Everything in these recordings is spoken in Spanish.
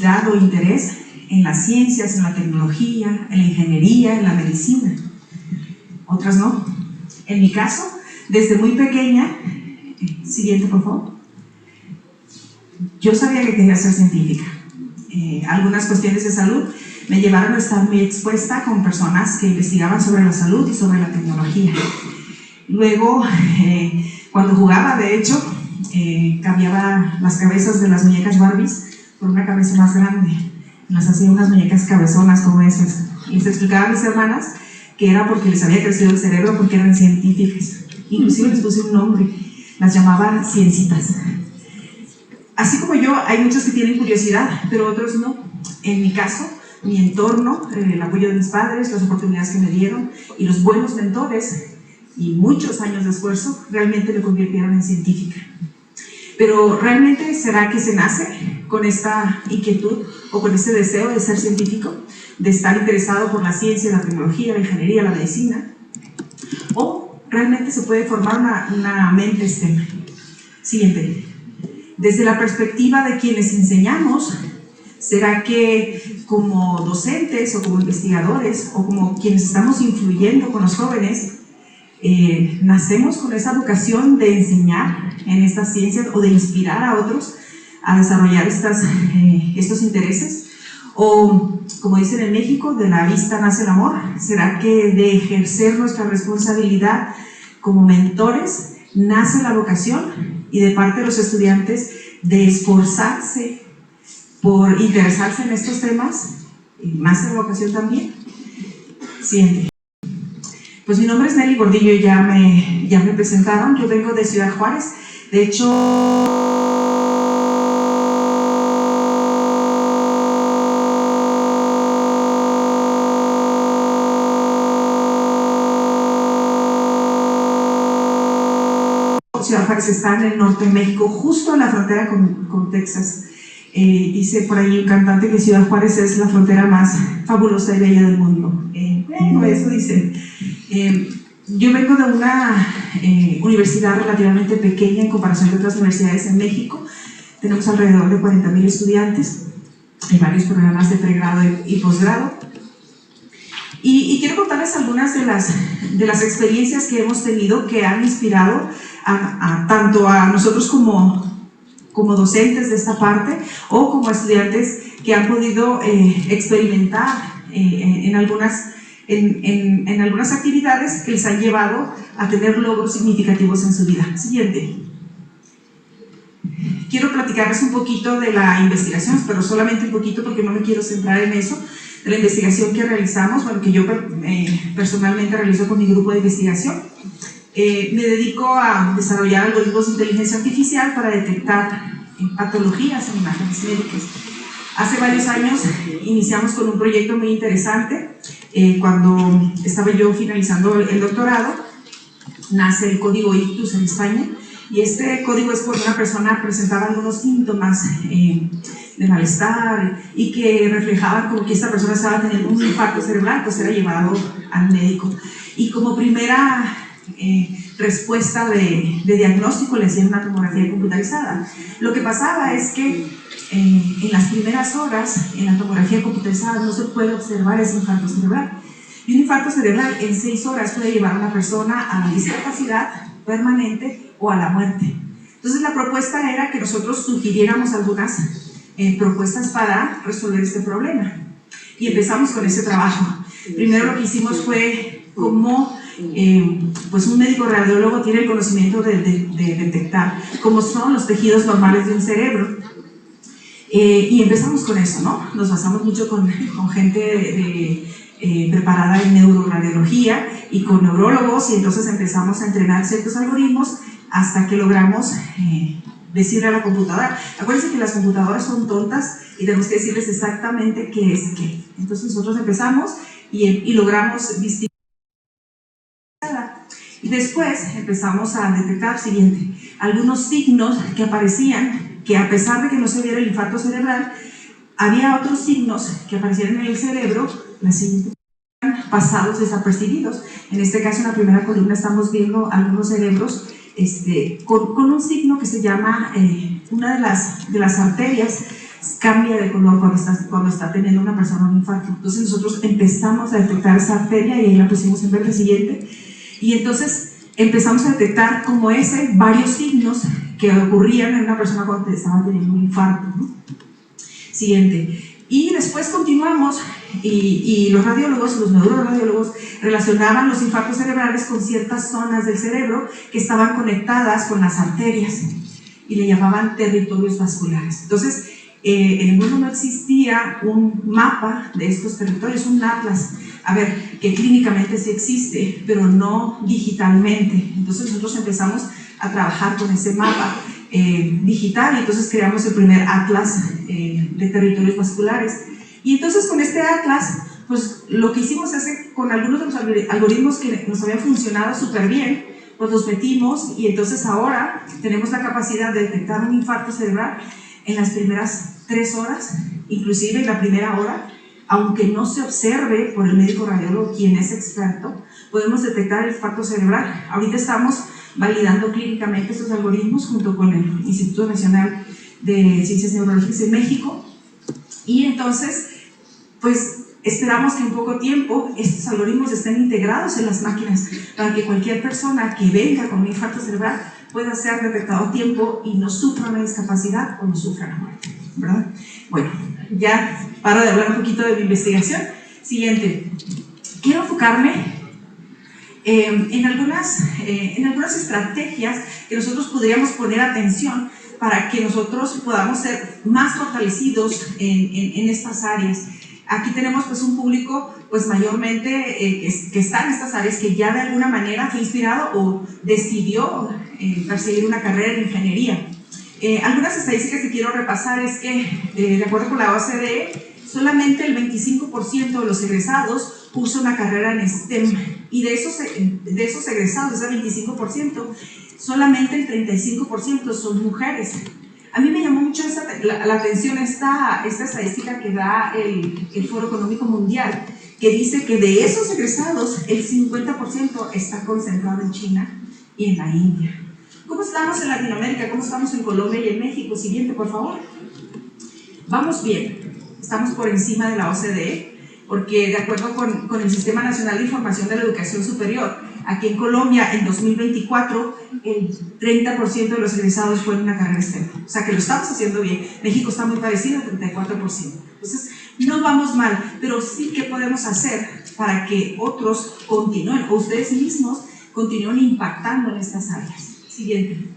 curiosidad o interés en las ciencias, en la tecnología, en la ingeniería, en la medicina. Otras no. En mi caso, desde muy pequeña, siguiente por favor, yo sabía que quería ser científica. Algunas cuestiones de salud me llevaron a estar muy expuesta con personas que investigaban sobre la salud y sobre la tecnología. Luego, cuando jugaba, de hecho, cambiaba las cabezas de las muñecas Barbies por una cabeza más grande. Las hacía unas muñecas cabezonas como esas. Y les explicaba a mis hermanas que era porque les había crecido el cerebro, porque eran científicas. Inclusive les puse un nombre, las llamaban ciencitas. Así como yo, hay muchos que tienen curiosidad, pero otros no. En mi caso, mi entorno, el apoyo de mis padres, las oportunidades que me dieron y los buenos mentores y muchos años de esfuerzo realmente me convirtieron en científica. Pero ¿realmente será que se nace con esta inquietud o con este deseo de ser científico, de estar interesado por la ciencia, la tecnología, la ingeniería, la medicina? ¿O realmente se puede formar una mente STEM? Siguiente. Desde la perspectiva de quienes enseñamos, ¿será que como docentes o como investigadores o como quienes estamos influyendo con los jóvenes, nacemos con esa vocación de enseñar en estas ciencias o de inspirar a otros a desarrollar estos intereses? O, como dicen en México, de la vista nace el amor. ¿Será que de ejercer nuestra responsabilidad como mentores nace la vocación? Y de parte de los estudiantes, de esforzarse por interesarse en estos temas, nace la vocación también. Siguiente. Pues mi nombre es Nelly Gordillo, ya me presentaron. Yo vengo de Ciudad Juárez. De hecho, Ciudad Juárez está en el norte de México, justo en la frontera con Texas. Dice por ahí un cantante que Ciudad Juárez es la frontera más fabulosa y bella del mundo. Bueno, eso dice. Yo vengo de una universidad relativamente pequeña en comparación de otras universidades en México. Tenemos alrededor de 40,000 estudiantes en varios programas de pregrado y posgrado. Y quiero contarles algunas de las experiencias que hemos tenido que han inspirado tanto a nosotros como docentes de esta parte o como estudiantes que han podido experimentar en algunas actividades que les han llevado a tener logros significativos en su vida. Siguiente. Quiero platicarles un poquito de la investigación, pero solamente un poquito porque no me quiero centrar en eso, de la investigación que realizamos, bueno, que yo personalmente realizo con mi grupo de investigación. Me dedico a desarrollar algoritmos de inteligencia artificial para detectar patologías en imágenes médicas. Hace varios años iniciamos con un proyecto muy interesante. Cuando estaba yo finalizando el doctorado, nace el código Ictus en España, y este código es porque una persona presentaba algunos síntomas de malestar y que reflejaban como que esta persona estaba teniendo un infarto cerebral, pues era llevado al médico. Y como primera respuesta de diagnóstico le hacían una tomografía computarizada. Lo que pasaba es que en las primeras horas en la tomografía computarizada no se puede observar ese infarto cerebral. Y un infarto cerebral en 6 horas puede llevar a una persona a la discapacidad permanente o a la muerte. Entonces la propuesta era que nosotros sugiriéramos algunas propuestas para resolver este problema. Y empezamos con ese trabajo. Primero lo que hicimos fue cómo pues un médico radiólogo tiene el conocimiento de detectar cómo son los tejidos normales de un cerebro. Y empezamos con eso, ¿no? Nos basamos mucho con gente preparada en neuroradiología y con neurólogos, y entonces empezamos a entrenar ciertos algoritmos hasta que logramos decirle a la computadora. Acuérdense que las computadoras son tontas y tenemos que decirles exactamente qué es qué. Entonces nosotros empezamos y logramos distinguir. Y después empezamos a detectar algunos signos que aparecían, que a pesar de que no se viera el infarto cerebral, había otros signos que aparecían en el cerebro, pasados desapercibidos. En este caso, en la primera columna estamos viendo algunos cerebros con un signo que se llama, una de las arterias cambia de color cuando está teniendo una persona un infarto. Entonces nosotros empezamos a detectar esa arteria y ahí la pusimos en verde, siguiente, y entonces empezamos a detectar como varios signos que ocurrían en una persona cuando estaba teniendo un infarto, ¿no? Siguiente. Y después continuamos y los radiólogos, los neuroradiólogos relacionaban los infartos cerebrales con ciertas zonas del cerebro que estaban conectadas con las arterias y le llamaban territorios vasculares. Entonces, en el mundo no existía un mapa de estos territorios, un atlas, a ver, que clínicamente sí existe, pero no digitalmente. Entonces nosotros empezamos a trabajar con ese mapa digital y entonces creamos el primer atlas de territorios vasculares. Y entonces con este atlas, pues lo que hicimos es que con algunos de los algoritmos que nos habían funcionado súper bien, pues los metimos y entonces ahora tenemos la capacidad de detectar un infarto cerebral en las primeras 3 horas, inclusive en la primera hora, aunque no se observe por el médico radiólogo, quien es experto, podemos detectar el infarto cerebral. Ahorita estamos validando clínicamente estos algoritmos junto con el Instituto Nacional de Ciencias Neurológicas en México, y entonces, pues esperamos que en poco tiempo estos algoritmos estén integrados en las máquinas para que cualquier persona que venga con un infarto cerebral pueda ser detectado a tiempo y no sufra una discapacidad o no sufra la muerte, ¿verdad? Bueno, ya paro de hablar un poquito de mi investigación. Siguiente. Quiero enfocarme en algunas estrategias que nosotros podríamos poner atención para que nosotros podamos ser más fortalecidos en estas áreas. Aquí tenemos pues un público pues mayormente que está en estas áreas, que ya de alguna manera fue inspirado o decidió perseguir una carrera en ingeniería. Algunas estadísticas que quiero repasar es que, de acuerdo con la OCDE, solamente el 25% de los egresados usa una carrera en STEM, y de esos egresados, ese 25%, solamente el 35% son mujeres. A mí me llamó mucho la atención esta estadística que da el Foro Económico Mundial, que dice que de esos egresados, el 50% está concentrado en China y en la India. ¿Cómo estamos en Latinoamérica? ¿Cómo estamos en Colombia y en México? Siguiente, por favor. Vamos bien, estamos por encima de la OCDE, porque de acuerdo con el Sistema Nacional de Información de la Educación Superior, aquí en Colombia, en 2024, el 30% de los egresados fue en una carrera STEM. O sea que lo estamos haciendo bien. México está muy parecido, 34%. Entonces, no vamos mal, pero sí que podemos hacer para que otros continúen, o ustedes mismos continúen impactando en estas áreas. Siguiente.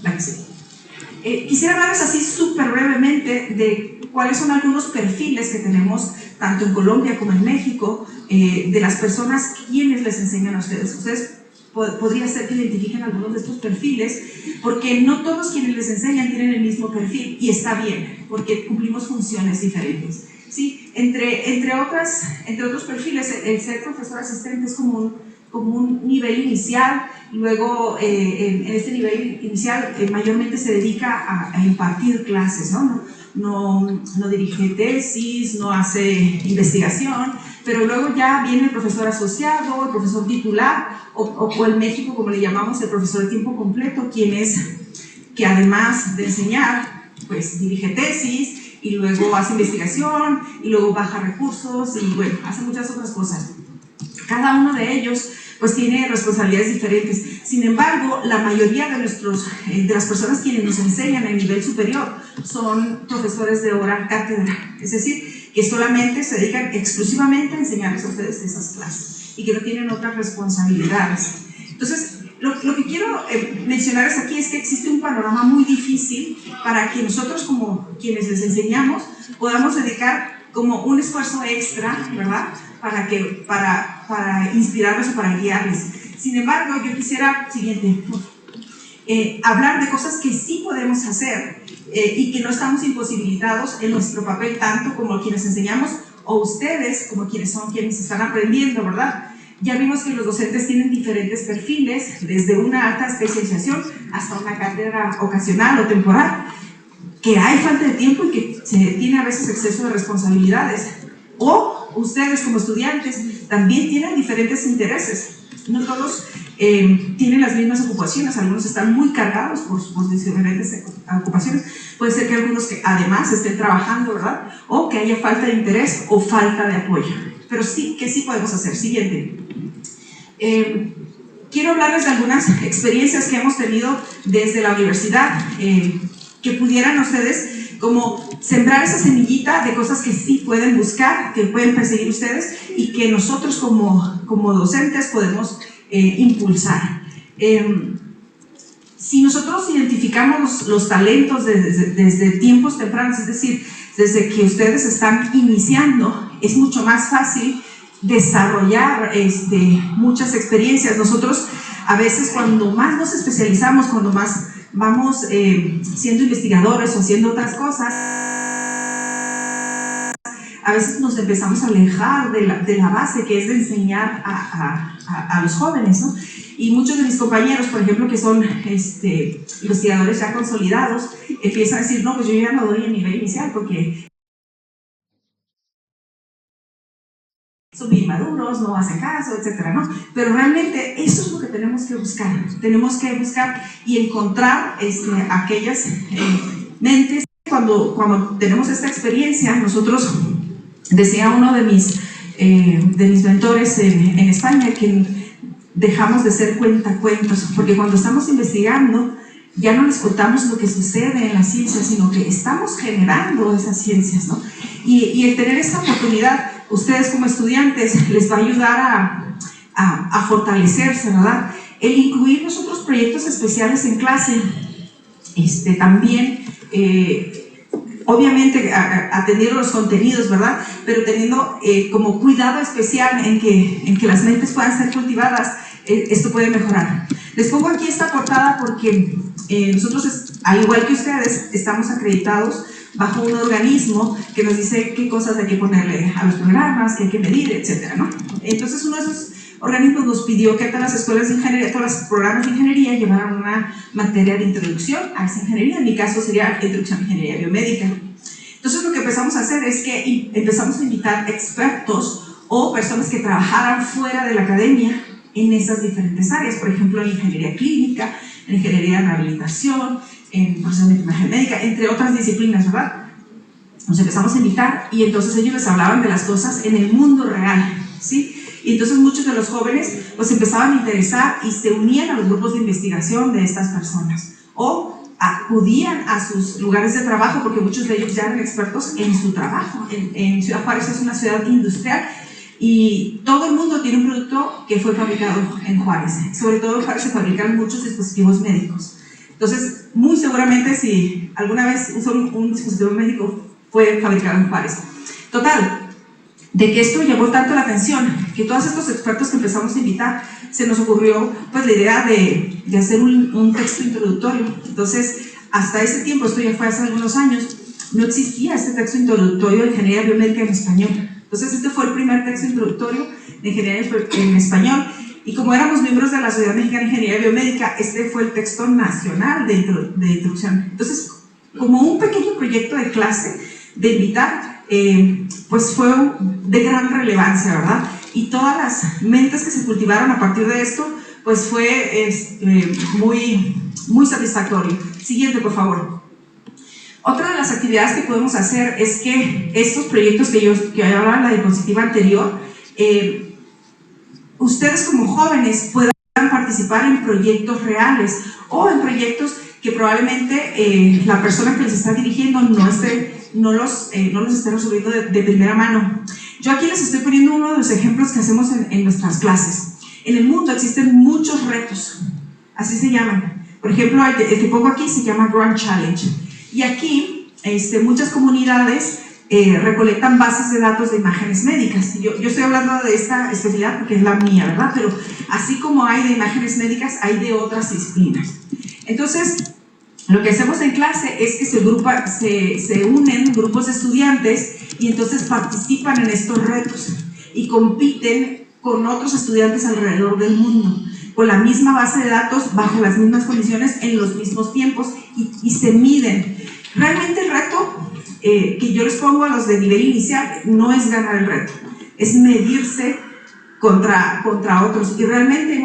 La que sigue. Quisiera hablarles así súper brevemente de cuáles son algunos perfiles que tenemos tanto en Colombia como en México, de las personas quienes les enseñan a ustedes. Ustedes podría ser que identifiquen algunos de estos perfiles, porque no todos quienes les enseñan tienen el mismo perfil, y está bien, porque cumplimos funciones diferentes. ¿Sí? Entre otros perfiles, el ser profesor asistente es como un nivel inicial. Luego en este nivel inicial mayormente se dedica a impartir clases, no dirige tesis, no hace investigación, pero luego ya viene el profesor asociado, el profesor titular, o en México, como le llamamos, el profesor de tiempo completo, que además de enseñar, pues dirige tesis, y luego hace investigación, y luego baja recursos, y bueno, hace muchas otras cosas. Cada uno de ellos pues tiene responsabilidades diferentes. Sin embargo, la mayoría de las personas quienes nos enseñan en nivel superior son profesores de hora cátedra, es decir, que solamente se dedican exclusivamente a enseñarles a ustedes esas clases y que no tienen otras responsabilidades. Entonces, lo que quiero mencionarles aquí es que existe un panorama muy difícil para que nosotros, como quienes les enseñamos, podamos dedicar como un esfuerzo extra, ¿verdad?, para inspirarlos o para guiarles. Sin embargo, yo quisiera, siguiente, hablar de cosas que sí podemos hacer y que no estamos imposibilitados en nuestro papel, tanto como quienes enseñamos o ustedes como quienes están aprendiendo, ¿verdad? Ya vimos que los docentes tienen diferentes perfiles, desde una alta especialización hasta una cátedra ocasional o temporal, que hay falta de tiempo y que se tiene a veces exceso de responsabilidades. O ustedes como estudiantes también tienen diferentes intereses. No todos tienen las mismas ocupaciones, algunos están muy cargados por diferentes ocupaciones, puede ser que algunos que además estén trabajando, ¿verdad? O que haya falta de interés o falta de apoyo. Pero sí, ¿qué sí podemos hacer? Siguiente. Quiero hablarles de algunas experiencias que hemos tenido desde la universidad, que pudieran ustedes como sembrar esa semillita de cosas que sí pueden buscar, que pueden perseguir ustedes y que nosotros como docentes podemos impulsar. Si nosotros identificamos los talentos desde tiempos tempranos, es decir, desde que ustedes están iniciando, es mucho más fácil desarrollar muchas experiencias. Nosotros a veces cuando más nos especializamos, cuando más vamos siendo investigadores o haciendo otras cosas, a veces nos empezamos a alejar de la base que es de enseñar a los jóvenes, ¿no? Y muchos de mis compañeros, por ejemplo, que son investigadores ya consolidados, empiezan a decir, no, pues yo ya no doy a nivel inicial porque son bien maduros, no hacen caso, etcétera, ¿no? Pero realmente eso es lo que tenemos que buscar. Tenemos que buscar y encontrar aquellas mentes. Cuando tenemos esta experiencia, nosotros, decía uno de mis mentores en España, que dejamos de ser cuentacuentos, porque cuando estamos investigando, ya no les contamos lo que sucede en la ciencia, sino que estamos generando esas ciencias, ¿no? Y el tener esta oportunidad, ustedes como estudiantes, les va a ayudar a fortalecerse, ¿verdad? El incluir nosotros proyectos especiales en clase, también, obviamente atendiendo los contenidos, ¿verdad? Pero teniendo como cuidado especial en que las mentes puedan ser cultivadas, esto puede mejorar. Les pongo aquí esta portada porque nosotros, al igual que ustedes, estamos acreditados bajo un organismo que nos dice qué cosas hay que ponerle a los programas, qué hay que medir, etcétera, ¿no? Entonces uno de esos organismos nos pidió que todas las escuelas de ingeniería, todos los programas de ingeniería llevaran una materia de introducción a esa ingeniería. En mi caso sería introducción a ingeniería biomédica. Entonces lo que empezamos a hacer es que empezamos a invitar expertos o personas que trabajaran fuera de la academia en esas diferentes áreas, por ejemplo en ingeniería clínica, en ingeniería de rehabilitación, en procesamiento de imagen médica, entre otras disciplinas, ¿verdad? Nos empezamos a invitar y entonces ellos les hablaban de las cosas en el mundo real, ¿sí? Y entonces muchos de los jóvenes pues empezaban a interesar y se unían a los grupos de investigación de estas personas o acudían a sus lugares de trabajo porque muchos de ellos ya eran expertos en su trabajo. En Ciudad Juárez es una ciudad industrial y todo el mundo tiene un producto que fue fabricado en Juárez. Sobre todo en Juárez se fabrican muchos dispositivos médicos. Entonces, muy seguramente si alguna vez un dispositivo médico fue fabricado en Juárez. Total, de que esto llamó tanto la atención, que todos estos expertos que empezamos a invitar, se nos ocurrió pues la idea de hacer un texto introductorio. Entonces, hasta ese tiempo, esto ya fue hace algunos años, no existía este texto introductorio de ingeniería biomédica en español. Entonces, este fue el primer texto introductorio de ingeniería en español. Y como éramos miembros de la Sociedad Mexicana de Ingeniería Biomédica, este fue el texto nacional de introducción. Entonces, como un pequeño proyecto de clase, de invitar, pues fue de gran relevancia, ¿verdad? Y todas las mentes que se cultivaron a partir de esto, pues fue muy satisfactorio. Siguiente, por favor. Otra de las actividades que podemos hacer es que estos proyectos que hablaba en la diapositiva anterior, ustedes como jóvenes puedan participar en proyectos reales o en proyectos que probablemente la persona que les está dirigiendo no los esté resolviendo de primera mano. Yo aquí les estoy poniendo uno de los ejemplos que hacemos en nuestras clases. En el mundo existen muchos retos, así se llaman. Por ejemplo, el que pongo aquí se llama Grand Challenge. Y aquí muchas comunidades recolectan bases de datos de imágenes médicas. Yo estoy hablando de esta especialidad porque es la mía, ¿verdad? Pero así como hay de imágenes médicas, hay de otras disciplinas. Entonces, lo que hacemos en clase es que se unen grupos de estudiantes y entonces participan en estos retos y compiten con otros estudiantes alrededor del mundo, con la misma base de datos, bajo las mismas condiciones, en los mismos tiempos y se miden. Realmente el reto que yo les pongo a los de nivel inicial no es ganar el reto, es medirse contra otros, y realmente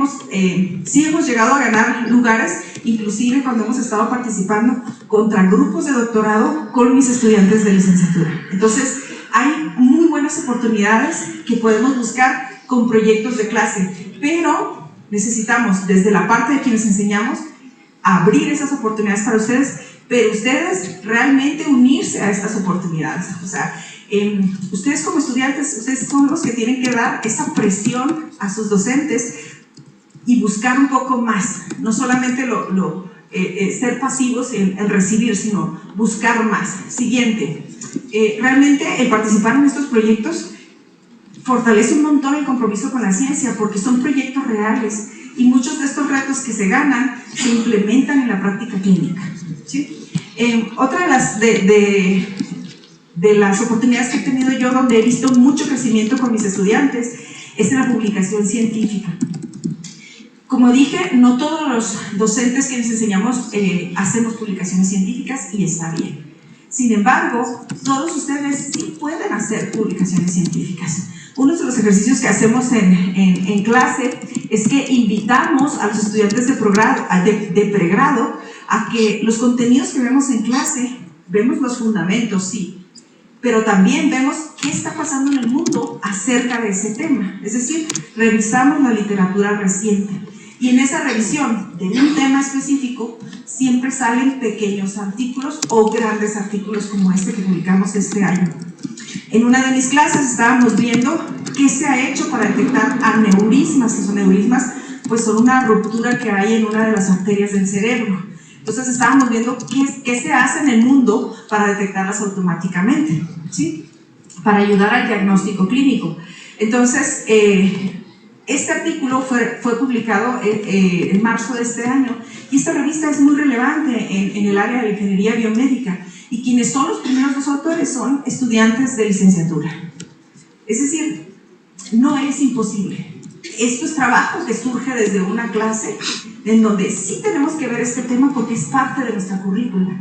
sí hemos llegado a ganar lugares, inclusive cuando hemos estado participando contra grupos de doctorado con mis estudiantes de licenciatura. Entonces hay muy buenas oportunidades que podemos buscar con proyectos de clase, pero necesitamos desde la parte de quienes enseñamos abrir esas oportunidades para ustedes, pero ustedes realmente unirse a estas oportunidades. O sea, ustedes como estudiantes, ustedes son los que tienen que dar esa presión a sus docentes y buscar un poco más, no solamente ser pasivos en recibir, sino buscar más. Siguiente, realmente el participar en estos proyectos fortalece un montón el compromiso con la ciencia, porque son proyectos reales y muchos de estos retos que se ganan se implementan en la práctica clínica, ¿sí? Otra de las oportunidades que he tenido yo, donde he visto mucho crecimiento con mis estudiantes, es en la publicación científica. Como dije, no todos los docentes que les enseñamos hacemos publicaciones científicas, y está bien. Sin embargo, todos ustedes sí pueden hacer publicaciones científicas. Uno de los ejercicios que hacemos en clase es que invitamos a los estudiantes de pregrado a que los contenidos que vemos en clase, vemos los fundamentos, sí, pero también vemos qué está pasando en el mundo acerca de ese tema. Es decir, revisamos la literatura reciente, y en esa revisión de un tema específico siempre salen pequeños artículos o grandes artículos como este que publicamos este año. En una de mis clases estábamos viendo qué se ha hecho para detectar aneurismas, que son aneurismas, pues son una ruptura que hay en una de las arterias del cerebro. Entonces estábamos viendo qué se hace en el mundo para detectarlas automáticamente, ¿sí? Para ayudar al diagnóstico clínico. Entonces, este artículo fue publicado en marzo de este año, y esta revista es muy relevante en el área de la ingeniería biomédica, y quienes son los primeros dos autores son estudiantes de licenciatura. Es decir, no es imposible. Esto es trabajo que surge desde una clase en donde sí tenemos que ver este tema porque es parte de nuestra currícula,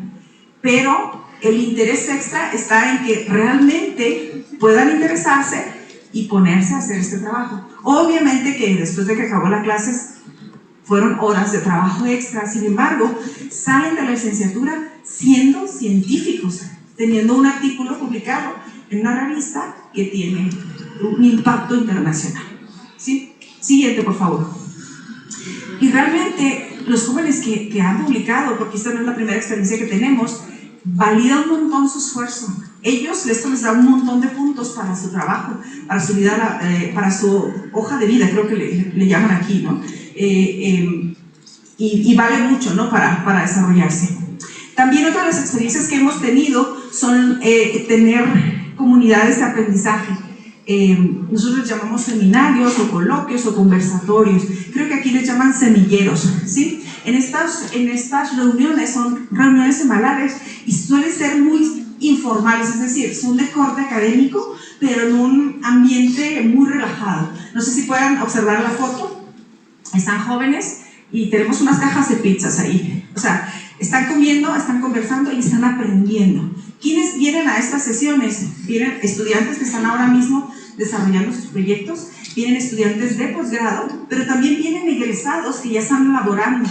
pero el interés extra está en que realmente puedan interesarse y ponerse a hacer este trabajo. Obviamente que después de que acabó la clase fueron horas de trabajo extra, sin embargo, salen de la licenciatura siendo científicos, teniendo un artículo publicado en una revista que tiene un impacto internacional, ¿sí? Siguiente, por favor. Y realmente los jóvenes que han publicado, porque esta no es la primera experiencia que tenemos, valida un montón su esfuerzo. Esto les da un montón de puntos para su trabajo, para su vida, para su hoja de vida, creo que le llaman aquí, ¿no? Y vale mucho, ¿no? Para desarrollarse. También otra de las experiencias que hemos tenido son tener comunidades de aprendizaje. Nosotros les llamamos seminarios o coloquios o conversatorios, creo que aquí les llaman semilleros, ¿sí? En estas reuniones son reuniones semanales y suelen ser muy informales, es decir, son de corte académico, pero en un ambiente muy relajado. No sé si puedan observar la foto, están jóvenes y tenemos unas cajas de pizzas ahí, o sea, están comiendo, están conversando y están aprendiendo. ¿Quiénes vienen a estas sesiones? Vienen estudiantes que están ahora mismo desarrollando sus proyectos, vienen estudiantes de posgrado, pero también vienen egresados que ya están laborando.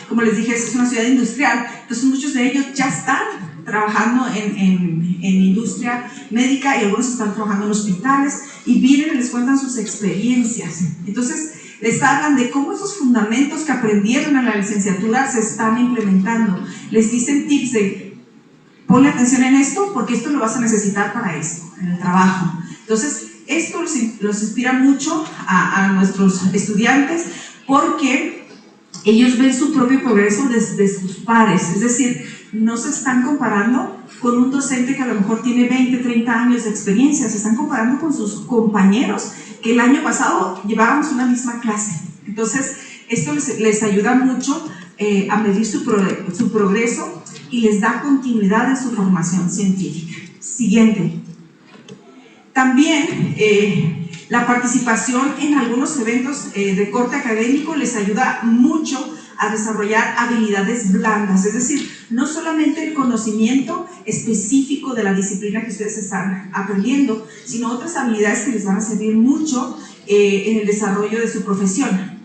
Como les dije, es una ciudad industrial, entonces muchos de ellos ya están trabajando en industria médica y algunos están trabajando en hospitales y vienen y les cuentan sus experiencias. Entonces, les hablan de cómo esos fundamentos que aprendieron en la licenciatura se están implementando. Les dicen tips de ponle atención en esto porque esto lo vas a necesitar para esto, en el trabajo. Entonces, esto los inspira mucho a nuestros estudiantes porque ellos ven su propio progreso desde sus pares, es decir, no se están comparando con un docente que a lo mejor tiene 20, 30 años de experiencia, se están comparando con sus compañeros que el año pasado llevábamos una misma clase. Entonces, esto les ayuda mucho a medir su progreso y les da continuidad en su formación científica. Siguiente. También la participación en algunos eventos de corte académico les ayuda mucho a desarrollar habilidades blandas, es decir, no solamente el conocimiento específico de la disciplina que ustedes están aprendiendo, sino otras habilidades que les van a servir mucho en el desarrollo de su profesión,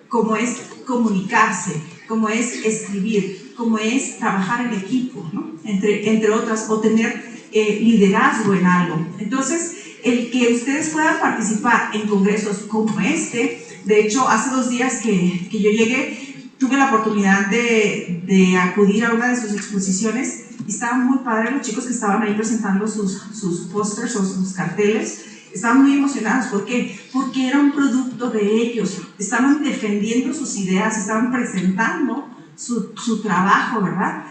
como es comunicarse, como es escribir, como es trabajar en equipo, ¿no? entre otras, o tener liderazgo en algo. Entonces, el que ustedes puedan participar en congresos como este, de hecho, hace 2 días que yo llegué, tuve la oportunidad de acudir a una de sus exposiciones y estaban muy padres los chicos que estaban ahí presentando sus pósters o sus carteles. Estaban muy emocionados. ¿Por qué? Porque era un producto de ellos. Estaban defendiendo sus ideas, estaban presentando su trabajo, ¿verdad?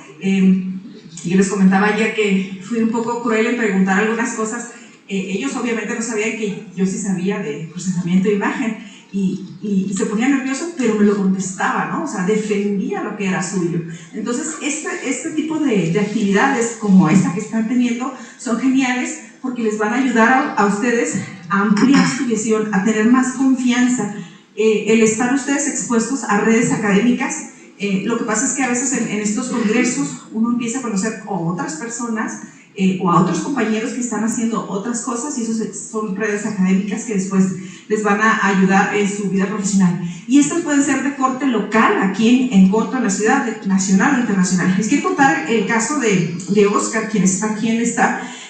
Yo les comentaba ayer que fui un poco cruel en preguntar algunas cosas. Ellos obviamente no sabían que yo sí sabía de procesamiento de imagen y se ponía nervioso, pero me lo contestaba, ¿no? O sea, defendía lo que era suyo. Entonces, este tipo de actividades como esta que están teniendo son geniales porque les van a ayudar a ustedes a ampliar su visión, a tener más confianza. El estar ustedes expuestos a redes académicas, lo que pasa es que a veces en estos congresos uno empieza a conocer a otras personas o a otros compañeros que están haciendo otras cosas y esas son redes académicas que después les van a ayudar en su vida profesional. Y estas pueden ser de corte local, aquí en Corto, en la ciudad, nacional o internacional. Les quiero contar el caso de Oscar, quien está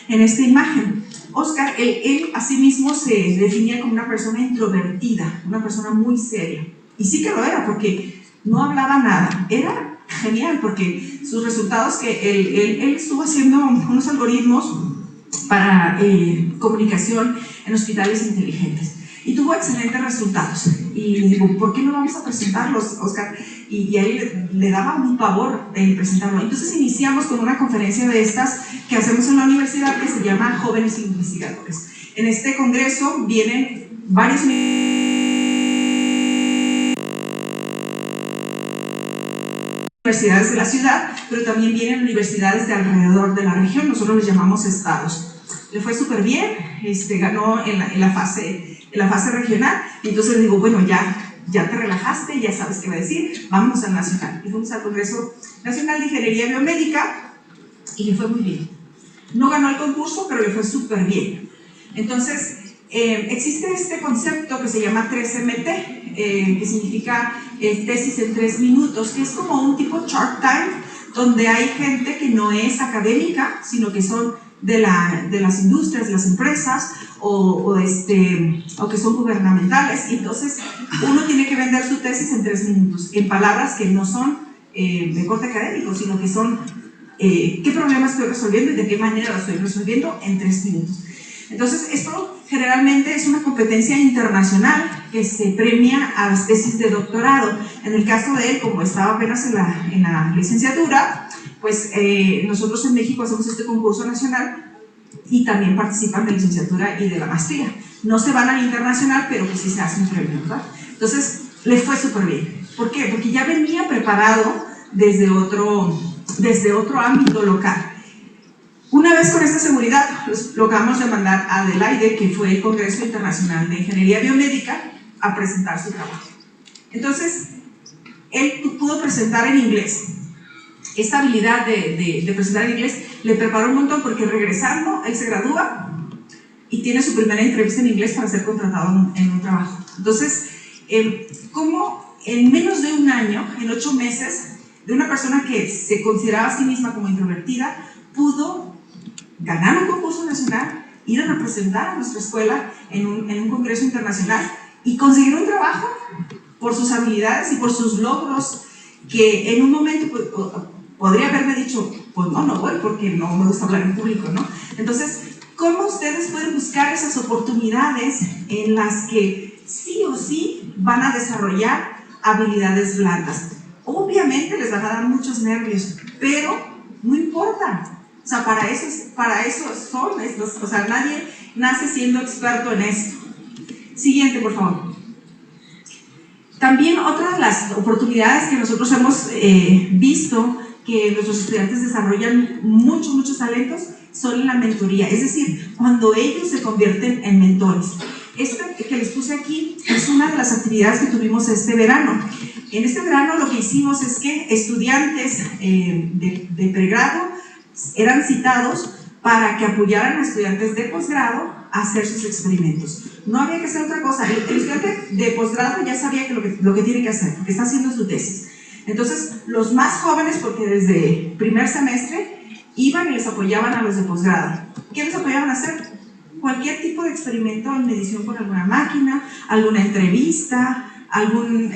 en esta imagen. Oscar, él a sí mismo se definía como una persona introvertida, una persona muy seria. Y sí que lo era, porque no hablaba nada. Era genial, porque sus resultados, que él estuvo haciendo unos algoritmos para comunicación en hospitales inteligentes. Y tuvo excelentes resultados. Y le digo, ¿por qué no vamos a presentarlos, Oscar? Y a él le daba un pavor presentarlo. Entonces iniciamos con una conferencia de estas que hacemos en la universidad que se llama Jóvenes Investigadores. En este congreso vienen varios universidades de la ciudad, pero también vienen universidades de alrededor de la región. Nosotros les llamamos estados. Le fue súper bien, ganó en la fase regional, y entonces le digo, bueno, ya te relajaste, ya sabes qué va a decir, vámonos al nacional. Y fuimos al Congreso Nacional de Ingeniería Biomédica y le fue muy bien. No ganó el concurso, pero le fue súper bien. Entonces, existe este concepto que se llama 3MT, que significa tesis en 3 minutos, que es como un tipo Shark Tank, donde hay gente que no es académica, sino que son de las industrias, de las empresas, o que son gubernamentales, y entonces uno tiene que vender su tesis en 3 minutos, en palabras que no son de corte académico, sino que son qué problema estoy resolviendo y de qué manera lo estoy resolviendo en 3 minutos. Entonces, esto generalmente es una competencia internacional que se premia a las tesis de doctorado. En el caso de él, como estaba apenas en la licenciatura, pues nosotros en México hacemos este concurso nacional y también participan de licenciatura y de la maestría. No se van al internacional, pero pues sí se hace un premio, ¿verdad? Entonces, le fue súper bien. ¿Por qué? Porque ya venía preparado desde otro ámbito local. Una vez con esta seguridad, lo acabamos de mandar a Adelaide, que fue el Congreso Internacional de Ingeniería Biomédica, a presentar su trabajo. Entonces, él pudo presentar en inglés. Esta habilidad de presentar en inglés le preparó un montón, porque regresando, él se gradúa y tiene su primera entrevista en inglés para ser contratado en un trabajo. Entonces, ¿cómo en menos de un año, en 8 meses, de una persona que se consideraba a sí misma como introvertida, pudo ganar un concurso nacional, ir a representar a nuestra escuela en un congreso internacional y conseguir un trabajo por sus habilidades y por sus logros, que en un momento pues, podría haberme dicho, pues no voy porque no me gusta hablar en público, ¿no? Entonces, ¿cómo ustedes pueden buscar esas oportunidades en las que sí o sí van a desarrollar habilidades blandas? Obviamente les van a dar muchos nervios, pero no importa. O sea, para eso son estos. O sea, nadie nace siendo experto en esto. Siguiente, por favor. También otra de las oportunidades que nosotros hemos visto que nuestros estudiantes desarrollan muchos talentos son en la mentoría. Es decir, cuando ellos se convierten en mentores. Esta que les puse aquí es una de las actividades que tuvimos este verano. En este verano lo que hicimos es que estudiantes de pregrado eran citados para que apoyaran a estudiantes de posgrado a hacer sus experimentos. No había que hacer otra cosa. El estudiante de posgrado ya sabía que lo que tiene que hacer, porque está haciendo su tesis. Entonces, los más jóvenes, porque desde primer semestre iban y les apoyaban a los de posgrado. ¿Qué les apoyaban a hacer? Cualquier tipo de experimento en medición con alguna máquina, alguna entrevista, algún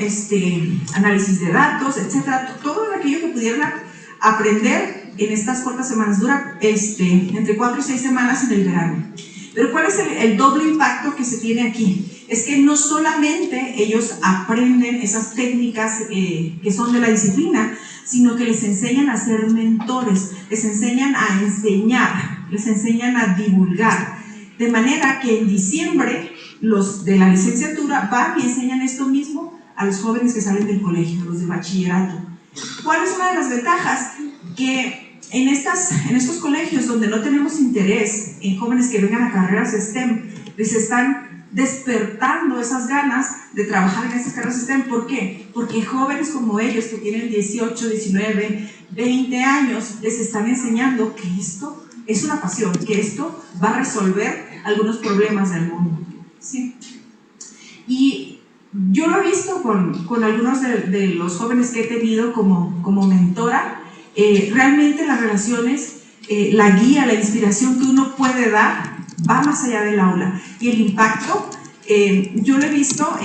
análisis de datos, etcétera. Todo aquello que pudieran aprender en estas cortas semanas. Dura entre 4 y 6 semanas en el verano. Pero ¿cuál es el doble impacto que se tiene aquí? Es que no solamente ellos aprenden esas técnicas que son de la disciplina, sino que les enseñan a ser mentores, les enseñan a enseñar, les enseñan a divulgar. De manera que en diciembre los de la licenciatura van y enseñan esto mismo a los jóvenes que salen del colegio, los de bachillerato. ¿Cuál es una de las ventajas? Que en estos colegios donde no tenemos interés en jóvenes que vengan a carreras STEM, les están despertando esas ganas de trabajar en esas carreras STEM. ¿Por qué? Porque jóvenes como ellos que tienen 18, 19, 20 años les están enseñando que esto es una pasión, que esto va a resolver algunos problemas del mundo, ¿sí? Y yo lo he visto con algunos de los jóvenes que he tenido como mentora. Realmente las relaciones, la guía, la inspiración que uno puede dar va más allá del aula. Y el impacto, yo lo he visto,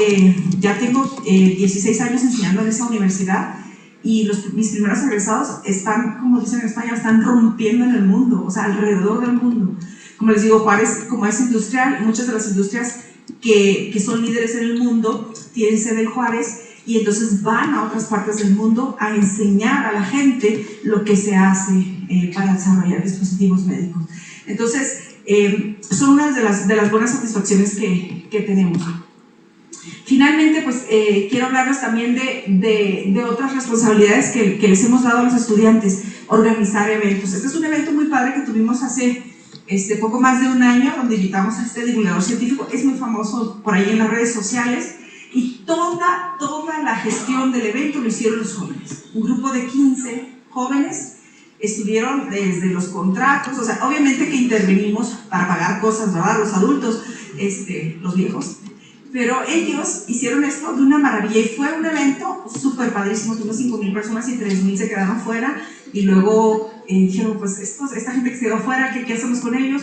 ya tengo 16 años enseñando en esa universidad, y mis primeros egresados están, como dicen en España, están rompiendo en el mundo, o sea, alrededor del mundo. Como les digo, Juárez, como es industrial, muchas de las industrias que son líderes en el mundo tienen sede en Juárez, y entonces van a otras partes del mundo a enseñar a la gente lo que se hace para desarrollar dispositivos médicos. Entonces, son una de las buenas satisfacciones que tenemos. Finalmente, pues quiero hablarles también de otras responsabilidades que les hemos dado a los estudiantes: organizar eventos. Este es un evento muy padre que tuvimos hace poco más de un año, donde invitamos a este divulgador científico. Es muy famoso por ahí en las redes sociales, y toda la gestión del evento lo hicieron los jóvenes. Un grupo de 15 jóvenes estuvieron desde los contratos, o sea, obviamente que intervenimos para pagar cosas, ¿verdad? Los adultos, los viejos. Pero ellos hicieron esto de una maravilla, y fue un evento súper padrísimo. Tuvimos 5,000 personas y 3,000 se quedaron fuera, y luego dijeron, pues esta gente que se quedó fuera, ¿qué hacemos con ellos?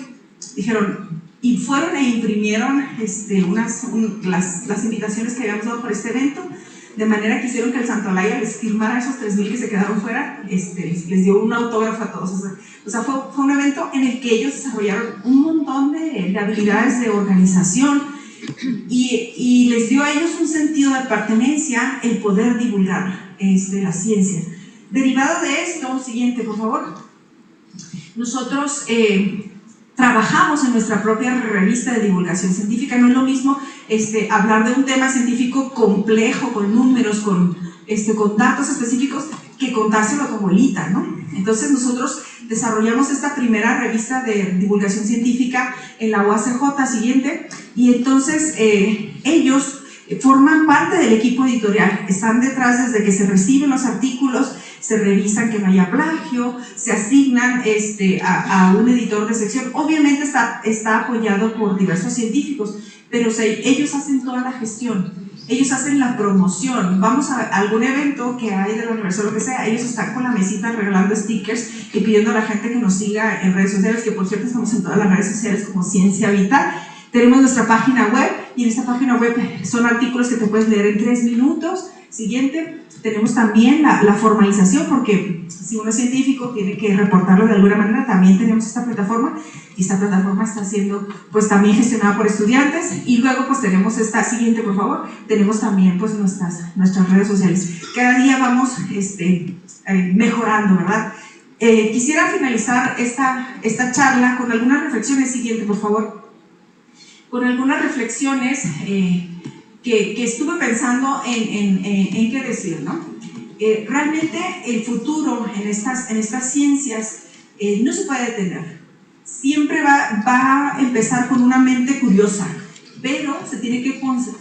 Dijeron, y fueron e imprimieron las invitaciones que habíamos dado por este evento, de manera que hicieron que el Santolaya les firmara a esos 3,000 que se quedaron fuera, les dio un autógrafo a todos. O sea, fue un evento en el que ellos desarrollaron un montón de habilidades de organización, y les dio a ellos un sentido de pertenencia el poder divulgar la ciencia. Derivado de esto, siguiente por favor, nosotros trabajamos en nuestra propia revista de divulgación científica. No es lo mismo hablar de un tema científico complejo, con números, con datos específicos, que contárselo como bolita, ¿no? Entonces nosotros desarrollamos esta primera revista de divulgación científica en la UACJ, siguiente, y entonces ellos forman parte del equipo editorial, están detrás desde que se reciben los artículos, se revisan que no haya plagio, se asignan a un editor de sección. Obviamente está apoyado por diversos científicos, pero ellos hacen toda la gestión, ellos hacen la promoción. Vamos a algún evento que hay de la universidad, lo que sea, ellos están con la mesita regalando stickers y pidiendo a la gente que nos siga en redes sociales, que por cierto estamos en todas las redes sociales como Ciencia Vital. Tenemos nuestra página web, y en esta página web son artículos que te puedes leer en 3 minutos. Siguiente. Tenemos también la formalización, porque si uno es científico tiene que reportarlo de alguna manera. También tenemos esta plataforma, y esta plataforma está siendo pues también gestionada por estudiantes. Y luego pues tenemos esta siguiente, por favor, tenemos también pues nuestras redes sociales. Cada día vamos mejorando, ¿verdad? Quisiera finalizar esta charla con algunas reflexiones. Siguiente, por favor. Con algunas reflexiones que estuve pensando en qué decir, ¿no? Realmente el futuro en estas ciencias no se puede detener. Siempre va a empezar con una mente curiosa, pero se tiene que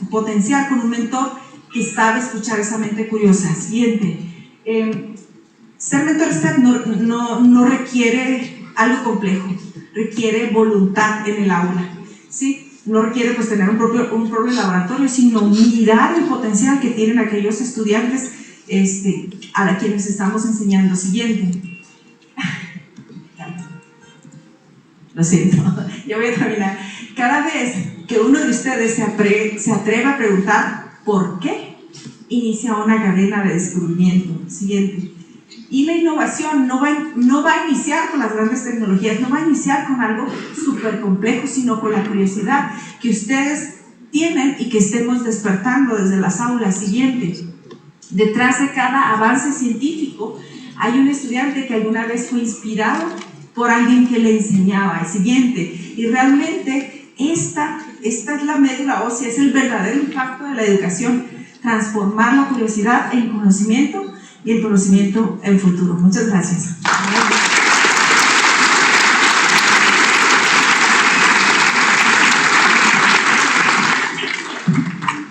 potenciar con un mentor que sabe escuchar esa mente curiosa. Siguiente. Ser mentor STEM no requiere algo complejo. requiere voluntad en el aula, ¿sí? No requiere pues tener un propio laboratorio, sino mirar el potencial que tienen aquellos estudiantes a quienes estamos enseñando. Siguiente. Lo siento, yo voy a terminar. Cada vez que uno de ustedes se atreve a preguntar ¿por qué?, inicia una cadena de descubrimiento. Siguiente. Y la innovación no va a iniciar con las grandes tecnologías, no va a iniciar con algo súper complejo, sino con la curiosidad que ustedes tienen y que estemos despertando desde las aulas. Siguiente. Detrás de cada avance científico hay un estudiante que alguna vez fue inspirado por alguien que le enseñaba. El siguiente. Y realmente esta es la médula ósea, es el verdadero impacto de la educación: transformar la curiosidad en conocimiento y el conocimiento en futuro. Muchas gracias.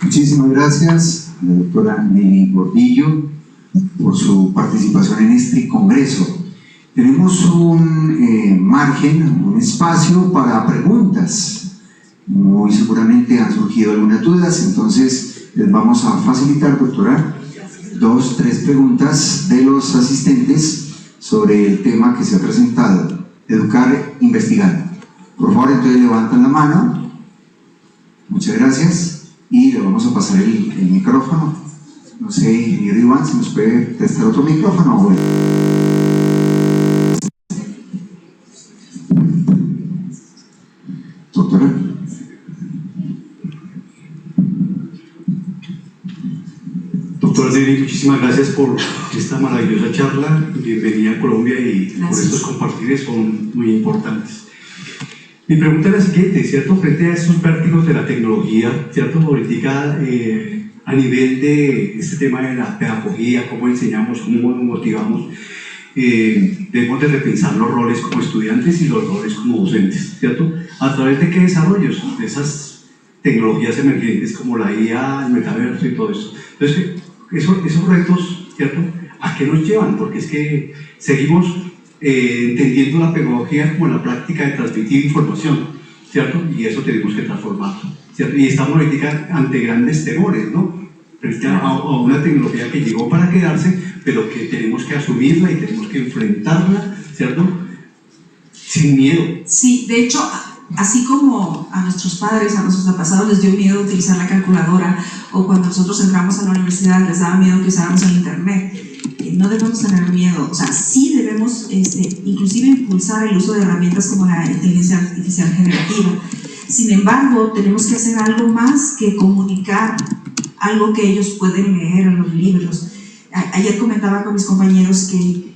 Muchísimas gracias a la doctora Nelly Gordillo por su participación en este congreso. Tenemos un margen, un espacio para preguntas. Muy seguramente han surgido algunas dudas, entonces les vamos a facilitar, doctora, 2, 3 preguntas de los asistentes sobre el tema que se ha presentado: educar investigando. Por favor, entonces levantan la mano. Muchas gracias. Y le vamos a pasar el micrófono. No sé, ingeniero Iván, si nos puede prestar otro micrófono. Bueno. Doctora. Doctora Nelly, muchísimas gracias por esta maravillosa charla. Bienvenida a Colombia y por estos compartires son muy importantes. Mi pregunta es la siguiente, ¿cierto? Frente a estos vértigos de la tecnología, ¿cierto? Ahorita a nivel de este tema de la pedagogía, cómo enseñamos, cómo nos motivamos, debemos de repensar los roles como estudiantes y los roles como docentes, ¿cierto? ¿A través de qué desarrollos? De esas tecnologías emergentes como la IA, el metaverso y todo eso. Entonces, esos retos, ¿cierto? ¿A qué nos llevan? Porque es que seguimos entendiendo la pedagogía como la práctica de transmitir información, ¿cierto? Y eso tenemos que transformarlo, ¿cierto? Y estamos ahorita ante grandes temores, ¿no? Frente a una tecnología que llegó para quedarse, pero que tenemos que asumirla y tenemos que enfrentarla, ¿cierto? Sin miedo. Sí, de hecho, así como a nuestros padres, a nuestros antepasados les dio miedo utilizar la calculadora, o cuando nosotros entramos a la universidad les daba miedo que usáramos el internet, no debemos tener miedo. O sea, sí debemos inclusive impulsar el uso de herramientas como la inteligencia artificial generativa. Sin embargo, tenemos que hacer algo más que comunicar algo que ellos pueden leer en los libros. Ayer comentaba con mis compañeros que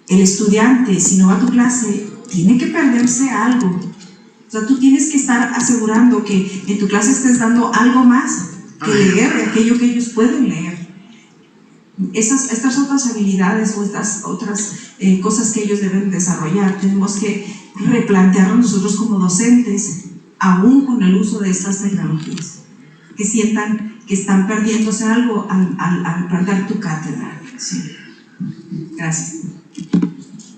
el estudiante, si no va a tu clase, tiene que perderse algo. O sea, tú tienes que estar asegurando que en tu clase estés dando algo más que leer de aquello que ellos pueden leer. Estas otras habilidades o estas otras cosas que ellos deben desarrollar, tenemos que replantearnos nosotros como docentes, aún con el uso de estas tecnologías, que sientan que están perdiéndose algo al perder tu cátedra. Sí. Gracias.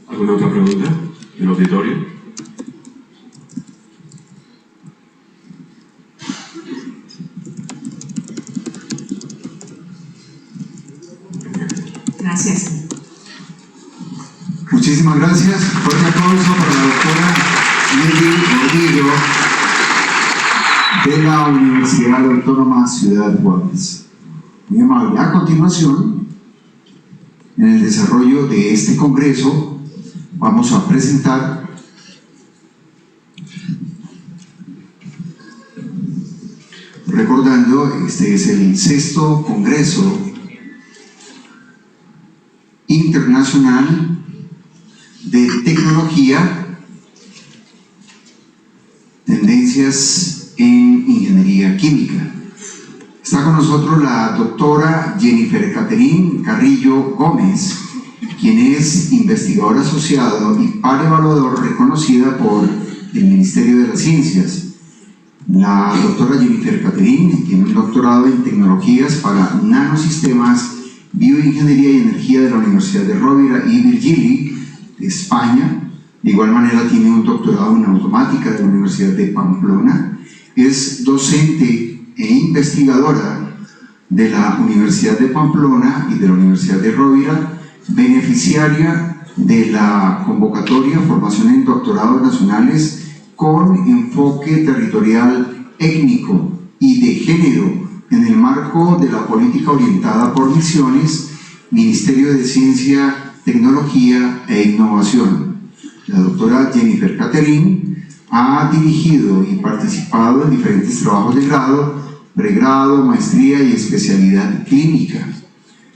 ¿Alguna otra pregunta del auditorio? Gracias. Muchísimas gracias. Fuerte aplauso para la doctora Nelly Gordillo de la Universidad Autónoma Ciudad Juárez. Muy amable. A continuación, en el desarrollo de este congreso, vamos a presentar recordando, este es el 6º Congreso Internacional de Tecnología, Tendencias en Ingeniería Química. Está con nosotros la doctora Jennifer Catherine Carrillo Gómez, quien es investigadora asociada y par evaluador reconocida por el Ministerio de las Ciencias. La doctora Jennifer Catherine tiene un doctorado en tecnologías para nanosistemas, bioingeniería y energía de la Universidad de Rovira y Virgili de España, De igual manera tiene un doctorado en automática de la Universidad de Pamplona, es docente e investigadora de la Universidad de Pamplona y de la Universidad de Rovira, beneficiaria de la convocatoria Formación en Doctorados Nacionales con enfoque territorial étnico y de género en el marco de la política orientada por misiones, Ministerio de Ciencia, Tecnología e Innovación. La doctora Jennifer Catherine ha dirigido y participado en diferentes trabajos de grado, pregrado, maestría y especialidad clínica.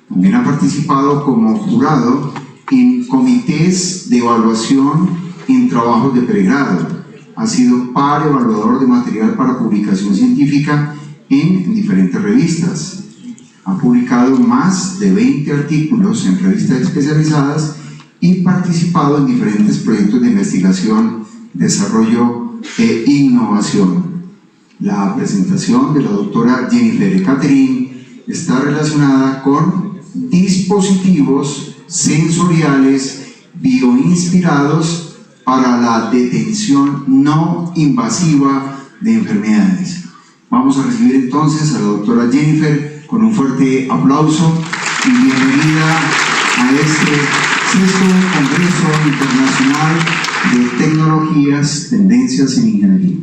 También ha participado como jurado en comités de evaluación en trabajos de pregrado. Ha sido par evaluador de material para publicación científica en diferentes revistas. Ha publicado más de 20 artículos en revistas especializadas y participado en diferentes proyectos de investigación, desarrollo e innovación. La presentación de la doctora Jennifer Catherine está relacionada con dispositivos sensoriales bioinspirados para la detención no invasiva de enfermedades. Vamos a recibir entonces a la doctora Jennifer con un fuerte aplauso y bienvenida a este sexto Congreso Internacional de Tecnologías, Tendencias en Ingeniería.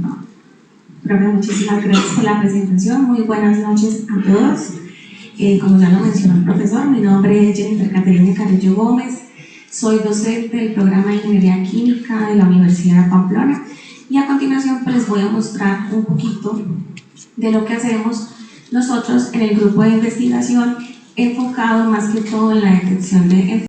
Profe, muchísimas gracias por la presentación. Muy buenas noches a todos. Como ya lo mencionó el profesor, mi nombre es Jennifer Catherine Carrillo Gómez. Soy docente del programa de Ingeniería Química de la Universidad de Pamplona y a continuación pues, les voy a mostrar un poquito de lo que hacemos nosotros en el grupo de investigación enfocado más que todo en la detección de enfermedades